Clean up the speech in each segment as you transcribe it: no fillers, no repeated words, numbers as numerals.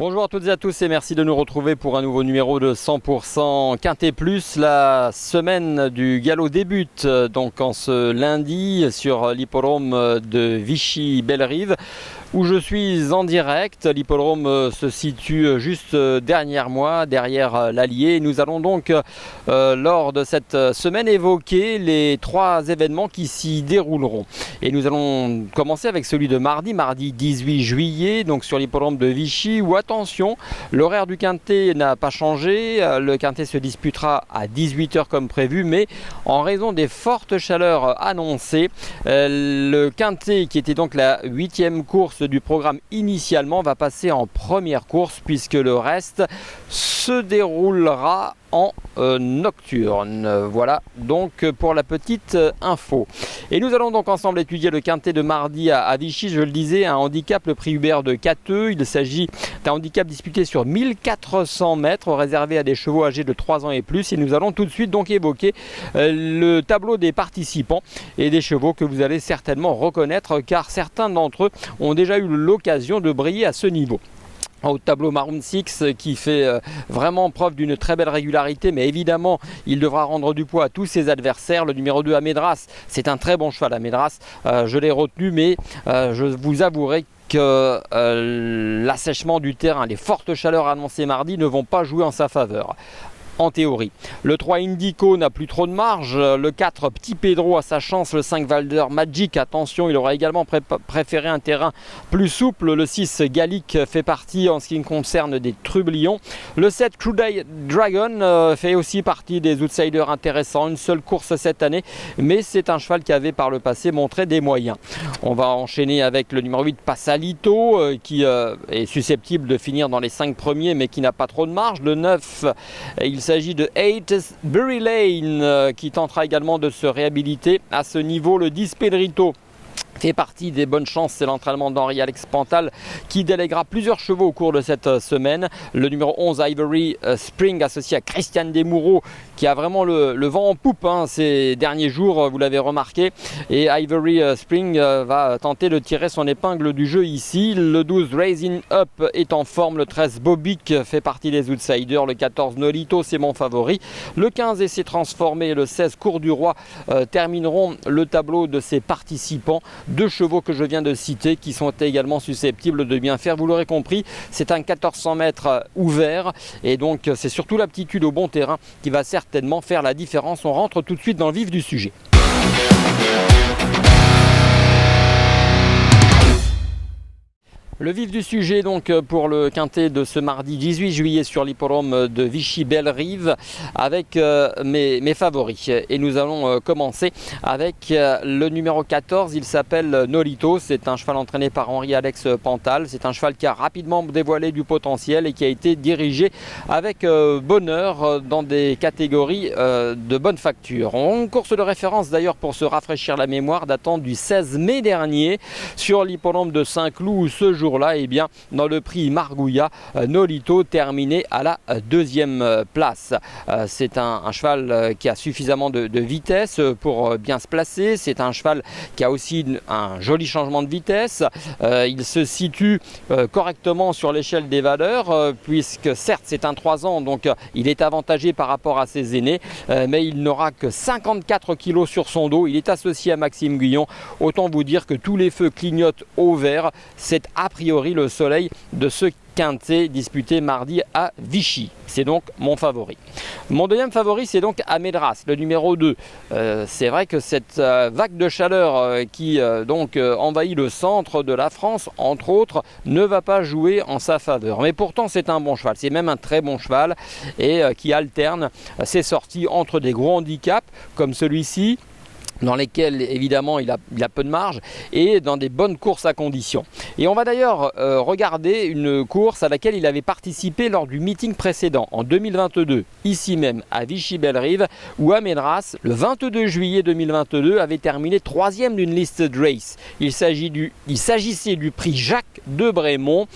Bonjour à toutes et à tous et merci de nous retrouver pour un nouveau numéro de 100% Quintet Plus. La semaine du galop débute donc en ce lundi sur l'hippodrome de Vichy-Bellerive où je suis en direct. L'hippodrome se situe juste derrière moi, derrière l'Allier. Nous allons donc lors de cette semaine évoquer les trois événements qui s'y dérouleront. Et nous allons commencer avec celui de mardi 18 juillet, donc sur l'hippodrome de Vichy, où attention, l'horaire du Quintet n'a pas changé. Le Quintet se disputera à 18 h comme prévu, mais en raison des fortes chaleurs annoncées, le Quintet, qui était donc la 8e course du programme initialement, va passer en première course puisque le reste se déroulera en nocturne. Voilà donc pour la petite info. Et nous allons donc ensemble étudier le Quintet de mardi à Vichy. Je le disais, un handicap, le prix Hubert de Cateux. Il s'agit d'un handicap disputé sur 1400 mètres, réservé à des chevaux âgés de 3 ans et plus. Et nous allons tout de suite donc évoquer le tableau des participants et des chevaux que vous allez certainement reconnaître, car certains d'entre eux ont déjà eu l'occasion de briller à ce niveau. Au tableau Maroon 6 qui fait vraiment preuve d'une très belle régularité, mais évidemment il devra rendre du poids à tous ses adversaires. Le numéro 2 Amedras, c'est un très bon cheval. Amedras, je l'ai retenu, mais je vous avouerai que l'assèchement du terrain, les fortes chaleurs annoncées mardi ne vont pas jouer en sa faveur. En théorie. Le 3 Indico n'a plus trop de marge. Le 4 Petit Pedro a sa chance. Le 5 Valder Magic, attention, il aura également préféré un terrain plus souple. Le 6 Gallic fait partie en ce qui concerne des trublions. Le 7 True Dragon fait aussi partie des outsiders intéressants. Une seule course cette année, mais c'est un cheval qui avait par le passé montré des moyens. On va enchaîner avec le numéro 8 Passalito qui est susceptible de finir dans les 5 premiers, mais qui n'a pas trop de marge. Le 9, il s'agit de 8 Bury Lane qui tentera également de se réhabiliter à ce niveau. Le 10 Pedrito fait partie des bonnes chances, c'est l'entraînement d'Henri-Alex Pantal qui déléguera plusieurs chevaux au cours de cette semaine. Le numéro 11 Ivory Spring associé à Christian Desmoureaux qui a vraiment le vent en poupe ces derniers jours, vous l'avez remarqué, et Ivory Spring va tenter de tirer son épingle du jeu ici. Le 12 Raising Up est en forme. Le 13 Bobic fait partie des outsiders. Le 14 Nolito, c'est mon favori. Le 15 Essai Transformé et le 16 Cour du Roi termineront le tableau de ces participants. Deux chevaux que je viens de citer qui sont également susceptibles de bien faire. Vous l'aurez compris, c'est un 1400 mètres ouvert et donc c'est surtout l'aptitude au bon terrain qui va certainement faire la différence. On rentre tout de suite dans le vif du sujet. Le vif du sujet donc pour le Quintet de ce mardi 18 juillet sur l'hippodrome de Vichy-Bellerive avec mes favoris. Et nous allons commencer avec le numéro 14, il s'appelle Nolito. C'est un cheval entraîné par Henri-Alex Pantal. C'est un cheval qui a rapidement dévoilé du potentiel et qui a été dirigé avec bonheur dans des catégories de bonne facture. En course de référence d'ailleurs pour se rafraîchir la mémoire datant du 16 mai dernier sur l'hippodrome de Saint-Cloud où ce jour là, eh bien, dans le prix Margouillat, Nolito terminé à la 2e place. C'est un cheval qui a suffisamment de vitesse pour bien se placer. C'est un cheval qui a aussi un joli changement de vitesse. Il se situe correctement sur l'échelle des valeurs, puisque certes c'est un 3 ans, donc il est avantagé par rapport à ses aînés, mais il n'aura que 54 kg sur son dos. Il est associé à Maxime Guyon. Autant vous dire que tous les feux clignotent au vert. C'est a priori le soleil de ce Quintet disputé mardi à Vichy. C'est donc mon favori. Mon deuxième favori, c'est donc Amedras, le numéro 2. C'est vrai que cette vague de chaleur qui donc envahit le centre de la France, entre autres, ne va pas jouer en sa faveur. Mais pourtant, c'est un bon cheval. C'est même un très bon cheval et qui alterne ses sorties entre des gros handicaps comme celui-ci, dans lesquels évidemment il a peu de marge, et dans des bonnes courses à condition. Et on va d'ailleurs regarder une course à laquelle il avait participé lors du meeting précédent en 2022, ici même à Vichy-Bellerive, où Amedras, le 22 juillet 2022, avait terminé 3e d'une liste de race. Il s'agissait du prix Jacques de Brémont.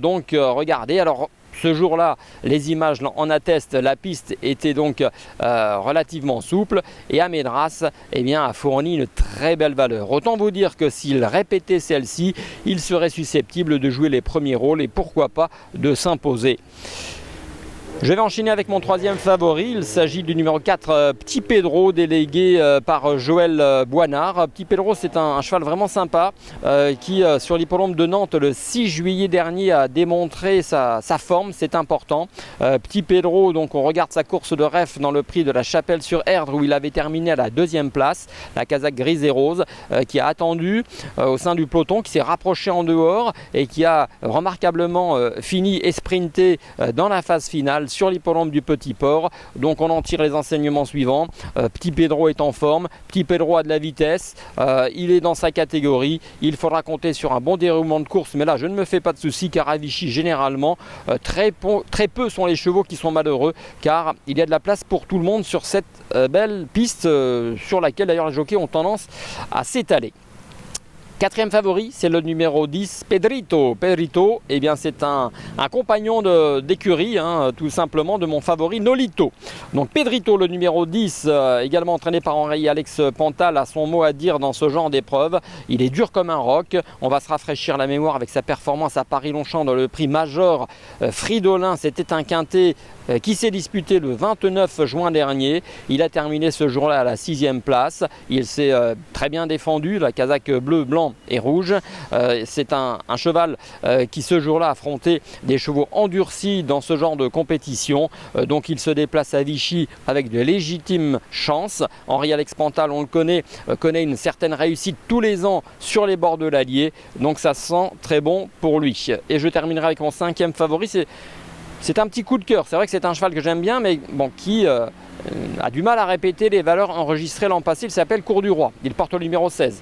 Donc regardez, alors ce jour-là, les images en attestent, la piste était donc relativement souple et Amedras a fourni une très belle valeur. Autant vous dire que s'il répétait celle-ci, il serait susceptible de jouer les premiers rôles et pourquoi pas de s'imposer. Je vais enchaîner avec mon troisième favori, il s'agit du numéro 4, Petit Pedro, délégué par Joël Boinard. Petit Pedro, c'est un cheval vraiment sympa qui, sur l'hippodrome de Nantes, le 6 juillet dernier, a démontré sa forme, c'est important. Petit Pedro, donc on regarde sa course de ref dans le prix de la Chapelle-sur-Erdre où il avait terminé à la 2e place, la casaque grise et rose, qui a attendu au sein du peloton, qui s'est rapproché en dehors et qui a remarquablement fini et sprinté dans la phase finale sur l'hippodrome du Petit Port. Donc on en tire les enseignements suivants. Petit Pedro est en forme, Petit Pedro a de la vitesse, il est dans sa catégorie, il faudra compter sur un bon déroulement de course, mais là je ne me fais pas de soucis car à Vichy généralement très peu sont les chevaux qui sont malheureux car il y a de la place pour tout le monde sur cette belle piste sur laquelle d'ailleurs les jockeys ont tendance à s'étaler. Quatrième favori, c'est le numéro 10, Pedrito. Pedrito, c'est un compagnon d'écurie, tout simplement, de mon favori Nolito. Donc Pedrito, le numéro 10, également entraîné par Henri-Alex Pantal, a son mot à dire dans ce genre d'épreuve. Il est dur comme un roc. On va se rafraîchir la mémoire avec sa performance à Paris-Longchamp dans le prix Major Fridolin. C'était un quintet qui s'est disputé le 29 juin dernier. Il a terminé ce jour-là à la 6e place. Il s'est très bien défendu, la casaque bleu, blanc et rouge. C'est un cheval qui ce jour-là affrontait des chevaux endurcis dans ce genre de compétition. Donc il se déplace à Vichy avec de légitimes chances. Henri-Alex Pantal, on le connaît une certaine réussite tous les ans sur les bords de l'Allier. Donc ça sent très bon pour lui. Et je terminerai avec mon 5e favori. C'est un petit coup de cœur, c'est vrai que c'est un cheval que j'aime bien, mais bon, qui a du mal à répéter les valeurs enregistrées l'an passé. Il s'appelle Cours du Roi, il porte le numéro 16.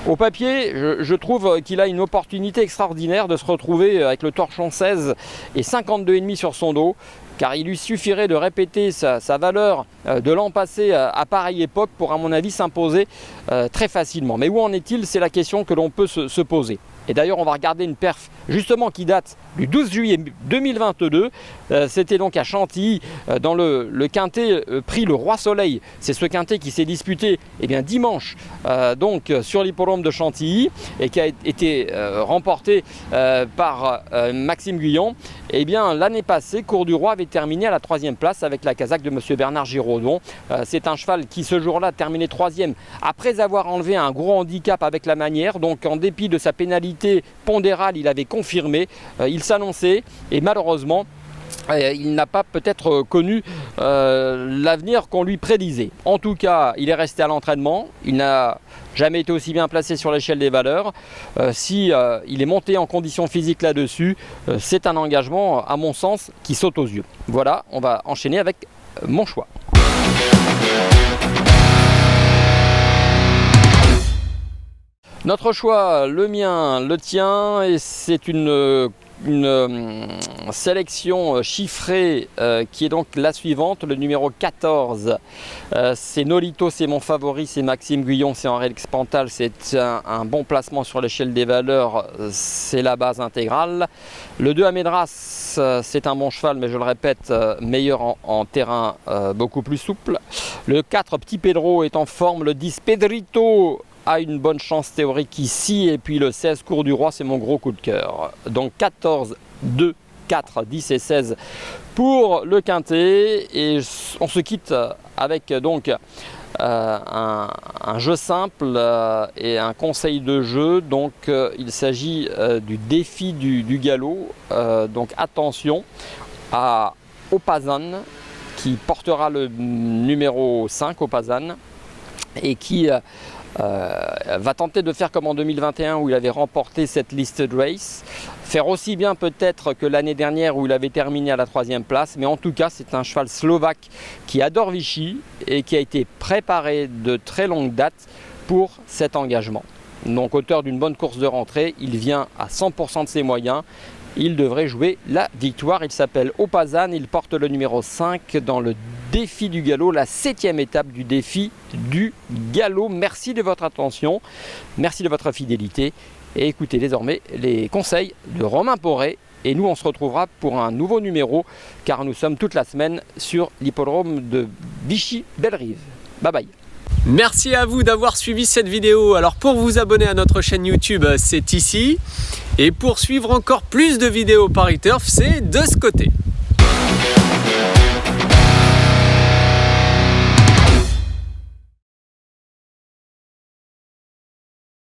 Au papier, je trouve qu'il a une opportunité extraordinaire de se retrouver avec le torchon 16 et 52,5 sur son dos, car il lui suffirait de répéter sa valeur de l'an passé à pareille époque pour, à mon avis, s'imposer très facilement. Mais où en est-il? C'est la question que l'on peut se poser. Et d'ailleurs, on va regarder une perf justement qui date du 12 juillet 2022. C'était donc à Chantilly, dans le quintet prix le Roi Soleil. C'est ce quintet qui s'est disputé dimanche donc sur l'hippodrome de Chantilly et qui a été remporté par Maxime Guyon. L'année passée, Cours du Roi avait terminé à la 3e place avec la casaque de monsieur Bernard Giraudon. C'est un cheval qui ce jour-là terminait 3e après avoir enlevé un gros handicap avec la manière. Donc en dépit de sa pénalité pondérale, il avait confirmé, il s'annonçait et malheureusement il n'a pas peut-être connu l'avenir qu'on lui prédisait. En tout cas, il est resté à l'entraînement, il n'a jamais été aussi bien placé sur l'échelle des valeurs. Si il est monté en condition physique là-dessus, c'est un engagement à mon sens qui saute aux yeux. Voilà, on va enchaîner avec mon choix. Notre choix, le mien, le tien, et c'est une sélection chiffrée qui est donc la suivante, le numéro 14. C'est Nolito, c'est mon favori, c'est Maxime Guyon, c'est Henri-Alex Pantal, c'est un bon placement sur l'échelle des valeurs, c'est la base intégrale. Le 2 Amedras, c'est un bon cheval, mais je le répète, meilleur en terrain beaucoup plus souple. Le 4 Petit Pedro est en forme, le 10 Pedrito a une bonne chance théorique ici, et puis le 16 Cours du Roi, c'est mon gros coup de cœur. Donc 14, 2, 4, 10 et 16 pour le quintet, et on se quitte avec donc un jeu simple et un conseil de jeu. Donc il s'agit du défi du galop, donc attention à Opazan qui portera le numéro 5 Opazan et qui va tenter de faire comme en 2021 où il avait remporté cette listed race, faire aussi bien peut-être que l'année dernière où il avait terminé à la 3e place, mais en tout cas c'est un cheval slovaque qui adore Vichy et qui a été préparé de très longue date pour cet engagement. Donc auteur d'une bonne course de rentrée, il vient à 100% de ses moyens. Il devrait jouer la victoire. Il s'appelle Opazan, il porte le numéro 5 dans le défi du galop, la 7e étape du défi du galop. Merci de votre attention, merci de votre fidélité et écoutez désormais les conseils de Romain Poré Et nous, on se retrouvera pour un nouveau numéro, car nous sommes toute la semaine sur l'hippodrome de Vichy-Bellerive. Bye bye. Merci à vous d'avoir suivi cette vidéo. Alors pour vous abonner à notre chaîne YouTube, c'est ici. Et pour suivre encore plus de vidéos Paris Turf, c'est de ce côté.